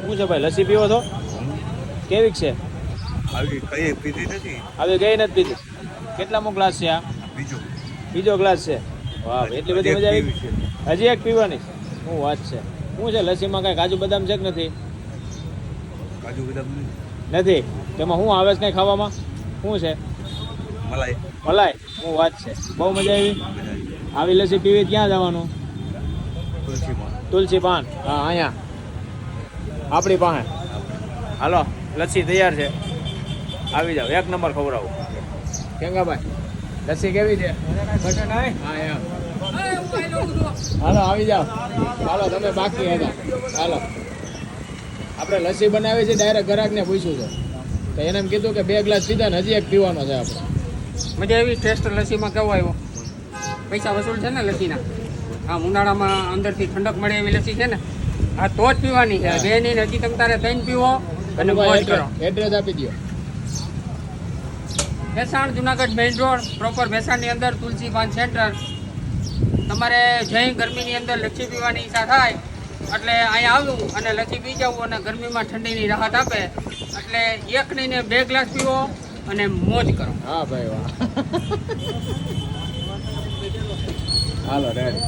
શું છે ભાઈ લસ્સી પીવો છો કેવીક છે આવી કઈ પીધી નથી. આવી ગઈ નથી પીધી કેટલામો ગ્લાસ છે આ બીજો ગ્લાસ છે વાહ એટલી બધી મજા આવી હજી એક પીવાની શું વાત છે શું છે લસ્સીમાં કઈ કાજુ બદામ છે કે નથી કાજુ બદામ નથી તેમાં શું આવે છે કઈ ખાવામાં શું છે મલાઈ મલાઈ શું વાત છે બહુ મજા આવી આવી લસ્સી પીવી ક્યાં જવાનું તુલસી પાન હા અહીંયા આપણી પાસે હાલો લસ્સી તૈયાર છે આવી જાઓ એક નંબર ખવડાવું કેંગાભાઈ લસ્સી કેવી છે હા એમ હાલો આવી જાઓ હાલો તમે બાકી હતા હાલો આપણે લસ્સી બનાવી છે ડાયરેક્ટ ગ્રાહકને પૂછ્યું છે તો એને એમ કીધું કે 2 ગ્લાસ પીધા ને હજી એક પીવાનો છે આપણે મજા આવી ટેસ્ટ લસ્સીમાં કેવો આવ્યો પૈસા વસૂલ છે ને લસ્સીના હા ઉનાળામાં અંદરથી ઠંડક મળે એવી લસ્સી છે ને હા તો જ પીવાની છે બે ની હજી તમે તારે 3 પીવો અને મોજ કરો એડ્રેસ આપી દો Bhesan Junagadh main road proper ભેસાણની અંદર તુલસી પાન સેન્ટર તમારે જઈ ગરમીની અંદર લસ્સી પીવાની ઈચ્છા થાય એટલે અહીંયા આવવું અને લસ્સી પી જવું અને ગરમીમાં ઠંડીની રાહત આપે એટલે એક નહીં ને 2 ગ્લાસ પીવો અને મોજ કરો હા ભાઈ વાહ હાલો રેડી